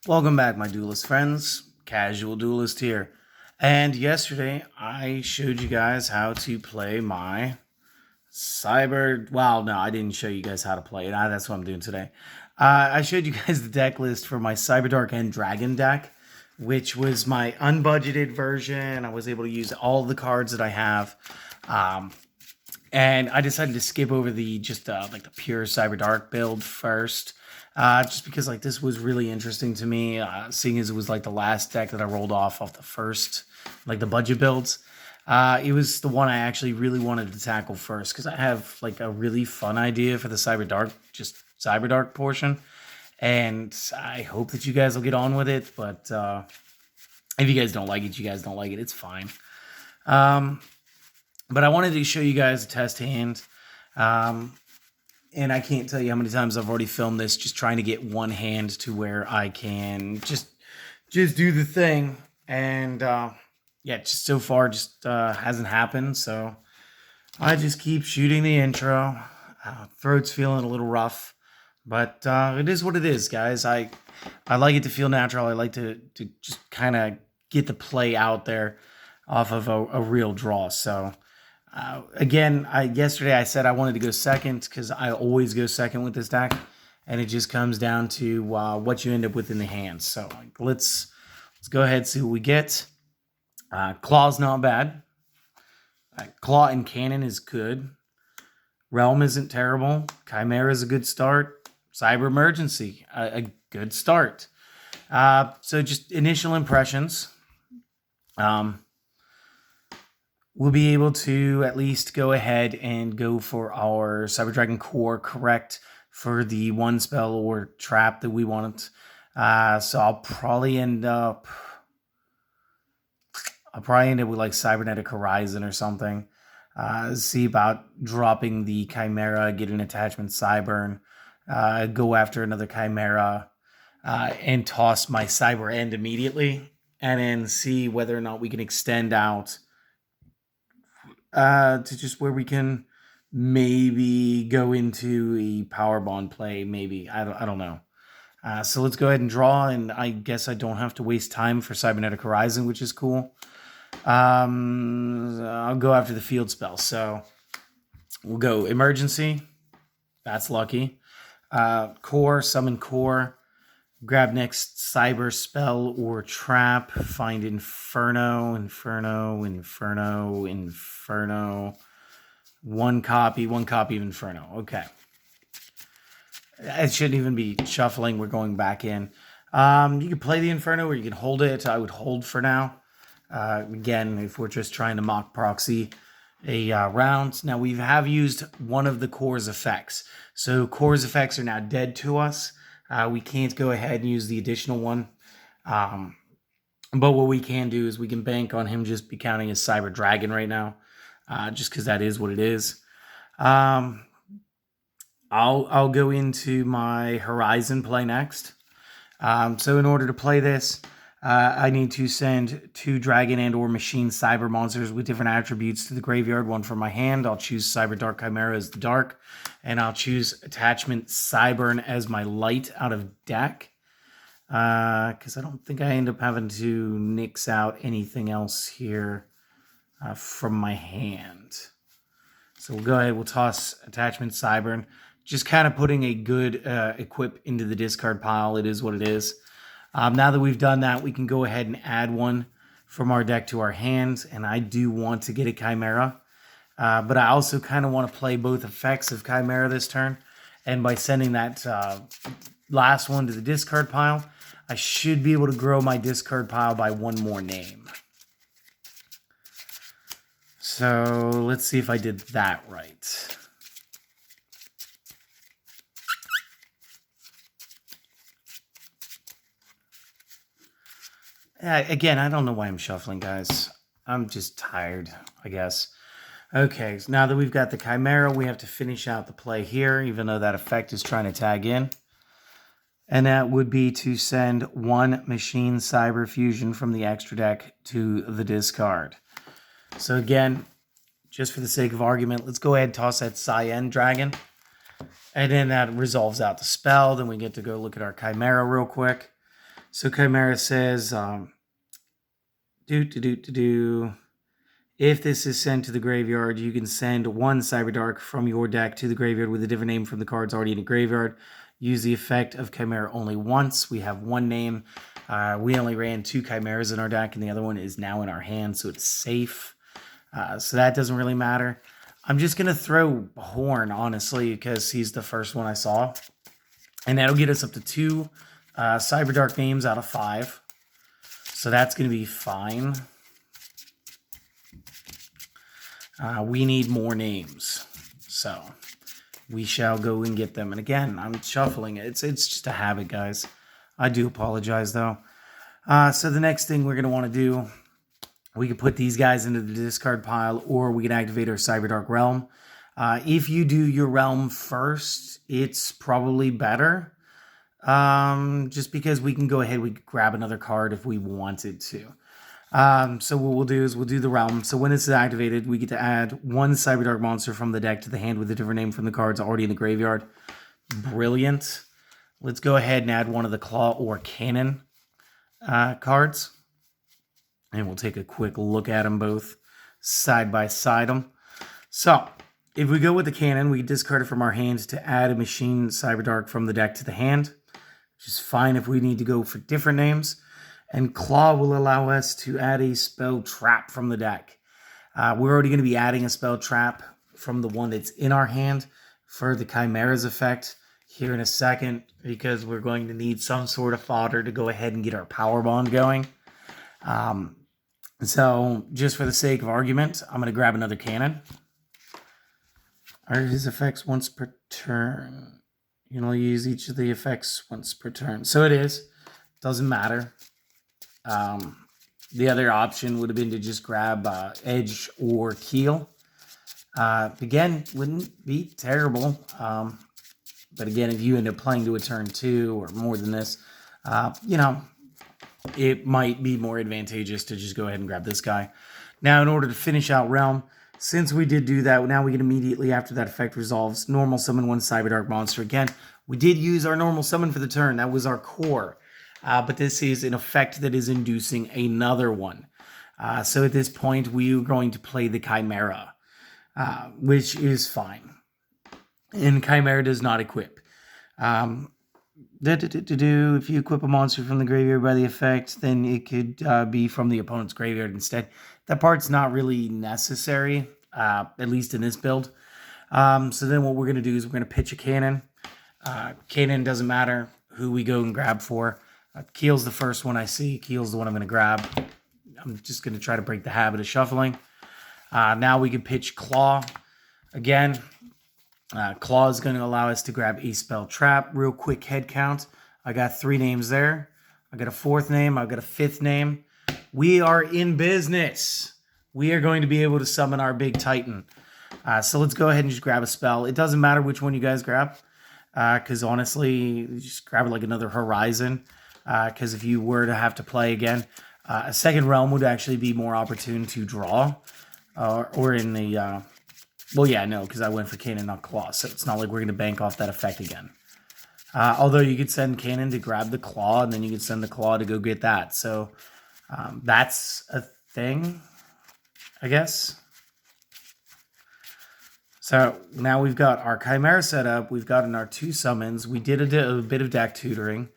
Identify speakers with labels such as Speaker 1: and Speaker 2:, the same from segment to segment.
Speaker 1: Welcome back, my duelist friends. Casual Duelist here. And yesterday, I showed you guys how to play my Well, no, I didn't show you guys how to play it. That's what I'm doing today. I showed you guys the deck list for my Cyberdark and Dragon deck, which was my unbudgeted version. I was able to use all the cards that I have. And I decided to skip over the the pure Cyberdark build first, just because this was really interesting to me, seeing as it was the last deck that I rolled off the first the budget builds. It was the one I actually really wanted to tackle first because I have a really fun idea for the Cyberdark portion, and I hope that you guys will get on with it. But if you guys don't like it, you guys don't like it. It's fine. But I wanted to show you guys a test hand. And I can't tell you how many times I've already filmed this just trying to get one hand to where I can just do the thing. And yeah, just so far hasn't happened. So I just keep shooting the intro. Throat's feeling a little rough. But it is what it is, guys. I like it to feel natural. I like to just kind of get the play out there off of a real draw. So again, yesterday I said I wanted to go second because I always go second with this deck, and it just comes down to what you end up with in the hand. So let's go ahead and see what we get. Claw's not bad. Claw and Cannon is good. Realm isn't terrible. Chimera is a good start. Cyber Emergency, a good start. So just initial impressions. We'll be able to at least go ahead and go for our Cyber Dragon Core correct for the one spell or trap that we want. So I'll probably end up with Cybernetic Horizon or something. See about dropping the Chimera, get an attachment Cyburn, go after another Chimera, and toss my Cyber End immediately, and then see whether or not we can extend out to just where we can maybe go into a power bond play. Maybe I don't know. So let's go ahead and draw, and I guess I don't have to waste time for Cybernetic Horizon, which is cool. I'll go after the field spell. So we'll go Emergency. That's lucky. Core, summon Core. Grab next Cyber spell or trap. Find Inferno. One copy of Inferno. Okay. It shouldn't even be shuffling. We're going back in. You can play the Inferno or you can hold it. I would hold for now. Again, if we're just trying to mock proxy a round. Now, we have used one of the Core's effects. So Core's effects are now dead to us. We can't go ahead and use the additional one. But what we can do is we can bank on him just be counting as Cyber Dragon right now. Just because that is what it is. I'll go into my Horizon play next. So in order to play this, I need to send 2 Dragon and or Machine Cyber monsters with different attributes to the graveyard. One from my hand. I'll choose Cyberdark Chimera as the dark. And I'll choose Attachment Cyburn as my light out of deck. Because I don't think I end up having to nix out anything else here from my hand. So we'll go ahead. We'll toss Attachment Cyburn. Just kind of putting a good equip into the discard pile. It is what it is. Now that we've done that, we can go ahead and add one from our deck to our hands. And I do want to get a Chimera. But I also kind of want to play both effects of Chimera this turn. And by sending that last one to the discard pile, I should be able to grow my discard pile by one more name. So let's see if I did that right. Again, I don't know why I'm shuffling, guys. I'm just tired, I guess. Okay, so now that we've got the Chimera, we have to finish out the play here, even though that effect is trying to tag in. And that would be to send 1 Machine Cyber Fusion from the extra deck to the discard. So again, just for the sake of argument, let's go ahead and toss that Cyan Dragon. And then that resolves out the spell. Then we get to go look at our Chimera real quick. So Chimera says, if this is sent to the graveyard, you can send one Cyberdark from your deck to the graveyard with a different name from the cards already in the graveyard. Use the effect of Chimera only once. We have one name. We only ran 2 Chimeras in our deck, and the other one is now in our hand, so it's safe. So that doesn't really matter. I'm just going to throw Horn, honestly, because he's the first one I saw. And that'll get us up to 2 Cyberdark names out of 5. So that's going to be fine. We need more names. So we shall go and get them. And again, I'm shuffling it. It's just a habit, guys. I do apologize, though. So the next thing we're going to want to do, we can put these guys into the discard pile, or we can activate our Cyberdark Realm. If you do your Realm first, it's probably better. Just because we can go ahead, we can grab another card if we wanted to. So what we'll do is we'll do the Realm. So when it's activated, we get to add 1 Cyberdark monster from the deck to the hand with a different name from the cards already in the graveyard. Brilliant. Let's go ahead and add one of the Claw or Cannon cards. And we'll take a quick look at them both side by side them. So if we go with the Cannon, we discard it from our hands to add a Machine Cyberdark from the deck to the hand, which is fine if we need to go for different names. And Claw will allow us to add a Spell Trap from the deck. We're already going to be adding a Spell Trap from the one that's in our hand for the Chimera's effect here in a second, because we're going to need some sort of fodder to go ahead and get our Power Bond going. So just for the sake of argument, I'm going to grab another Cannon. Are his effects once per turn? You can only use each of the effects once per turn. So it is. Doesn't matter. The other option would have been to just grab Edge or Keel. Again, wouldn't be terrible. But again, if you end up playing to a turn 2 or more than this, it might be more advantageous to just go ahead and grab this guy. Now, in order to finish out Realm, since we did do that, now we can immediately, after that effect resolves, normal summon 1 Cyberdark monster. Again, we did use our normal summon for the turn. That was our core. But this is an effect that is inducing another one. So at this point, we are going to play the Chimera, which is fine. And Chimera does not equip. If you equip a monster from the graveyard by the effect, then it could be from the opponent's graveyard instead. That part's not really necessary, at least in this build. So then what we're going to do is we're going to pitch a Cannon. Cannon doesn't matter who we go and grab for. Keel's the first one I see. Keel's the one I'm going to grab. I'm just going to try to break the habit of shuffling. Now we can pitch Claw. Again, Claw is going to allow us to grab a Spell Trap. Real quick head count. I got 3 names there. I got a 4th name. I've got a 5th name. We are in business. We are going to be able to summon our big Titan. So let's go ahead and just grab a spell. It doesn't matter which one you guys grab. Because honestly, just grab like another Horizon. Because if you were to have to play again, a second Realm would actually be more opportune to draw. Or in the... well, yeah, no, because I went for Cannon, not Claw. So it's not like we're going to bank off that effect again. Although you could send Cannon to grab the Claw, and then you could send the Claw to go get that. So that's a thing, I guess. So now we've got our Chimera set up. We've gotten our 2 summons. We did a bit of deck tutoring.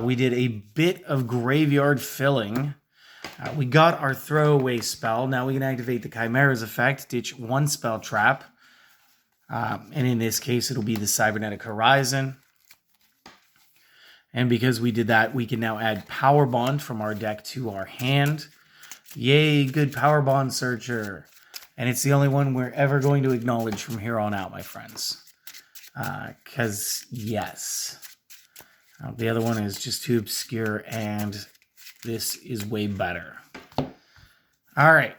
Speaker 1: We did a bit of graveyard filling. We got our throwaway spell. Now we can activate the Chimera's effect, ditch 1 Spell Trap. And in this case, it'll be the Cybernetic Horizon. And because we did that, we can now add Power Bond from our deck to our hand. Yay, good Power Bond Searcher. And it's the only one we're ever going to acknowledge from here on out, my friends. Because, yes. The other one is just too obscure, and this is way better. All right.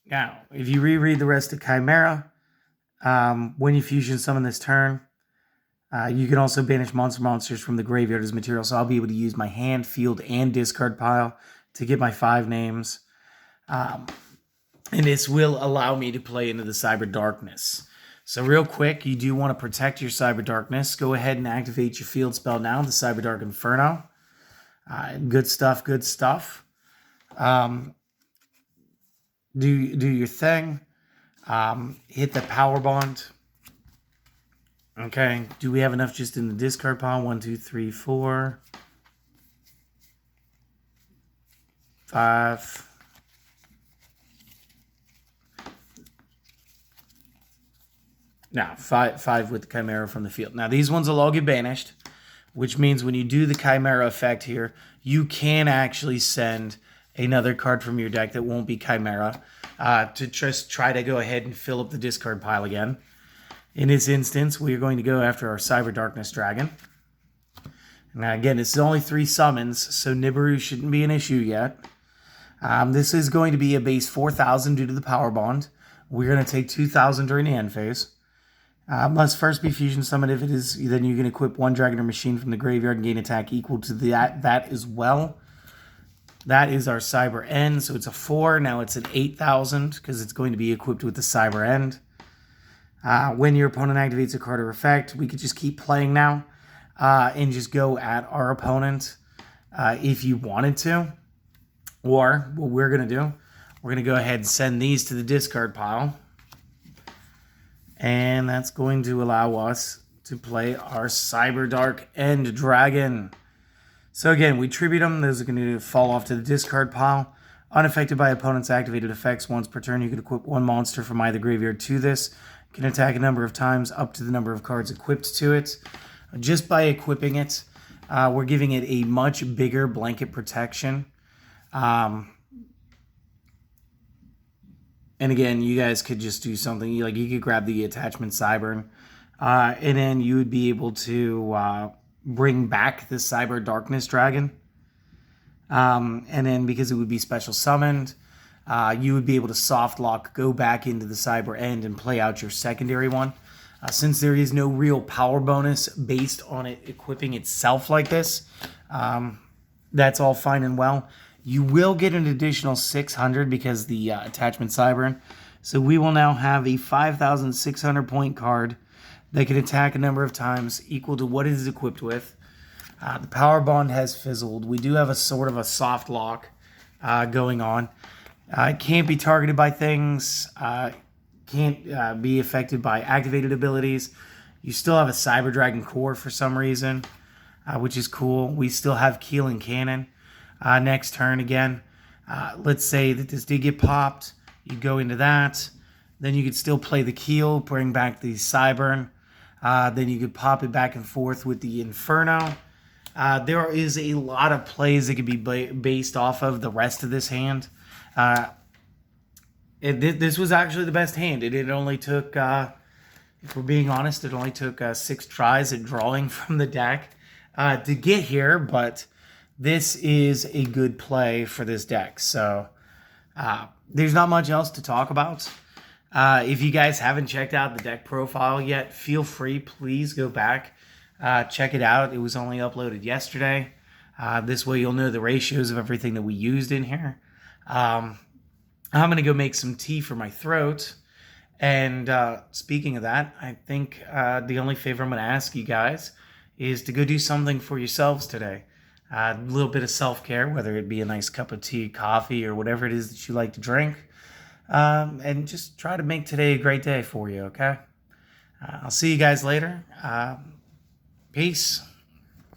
Speaker 1: Now, if you reread the rest of Chimera, when you fusion summon this turn, you can also banish monsters from the graveyard as material. So I'll be able to use my hand, field, and discard pile to get my 5 names. And this will allow me to play into the Cyberdarkness. So real quick, you do want to protect your Cyberdarkness. Go ahead and activate your field spell now, the Cyberdark Inferno. Good stuff, good stuff. Do your thing. Hit the power bond. Okay, do we have enough just in the discard pile? 1, 2, 3, 4, 5. Now, five with the Chimera from the field. Now, these ones will all get banished, which means when you do the Chimera effect here, you can actually send another card from your deck that won't be Chimera to just try to go ahead and fill up the discard pile again. In this instance, we are going to go after our Cyberdarkness Dragon. Now, again, this is only 3 summons, so Nibiru shouldn't be an issue yet. This is going to be a base 4,000 due to the power bond. We're going to take 2,000 during the end phase. Must first be fusion summoned. If it is, then you can equip 1 dragon or machine from the graveyard and gain attack equal to that as well. That is our Cyber End, so it's a 4. Now it's an 8,000 because it's going to be equipped with the Cyber End. When your opponent activates a card or effect, we could just keep playing now and just go at our opponent if you wanted to. Or what we're going to do, we're going to go ahead and send these to the discard pile. And that's going to allow us to play our Cyberdark End Dragon. So again, we tribute them. Those are going to fall off to the discard pile. Unaffected by opponent's activated effects. Once per turn, you can equip 1 monster from either graveyard to this. You can attack a number of times up to the number of cards equipped to it. Just by equipping it, we're giving it a much bigger blanket protection. And again, you guys could just do something like you could grab the attachment Cybern, and then you would be able to bring back the Cyber Darkness Dragon. And then because it would be special summoned, you would be able to soft lock, go back into the Cyber End, and play out your secondary one. Since there is no real power bonus based on it equipping itself like this, that's all fine and well. You will get an additional 600 because the attachment Cybern. So we will now have a 5,600 point card that can attack a number of times equal to what it is equipped with. The power bond has fizzled. We do have a sort of a soft lock going on. It can't be targeted by things. Can't be affected by activated abilities. You still have a Cyber Dragon core for some reason, which is cool. We still have Keel and Cannon. Next turn again. Let's say that this did get popped. You go into that. Then you could still play the Keel, bring back the Cybern. Then you could pop it back and forth with the Inferno. There is a lot of plays that could be based off of the rest of this hand. This was actually the best hand. It only took, if we're being honest, it only took 6 tries at drawing from the deck to get here, but this is a good play for this deck. So there's not much else to talk about. If you guys haven't checked out the deck profile yet, feel free, please go back, check it out. It was only uploaded yesterday. This way you'll know the ratios of everything that we used in here. I'm going to go make some tea for my throat. And speaking of that, I think the only favor I'm going to ask you guys is to go do something for yourselves today. A little bit of self-care, whether it be a nice cup of tea, coffee, or whatever it is that you like to drink. And just try to make today a great day for you, okay? I'll see you guys later. Peace.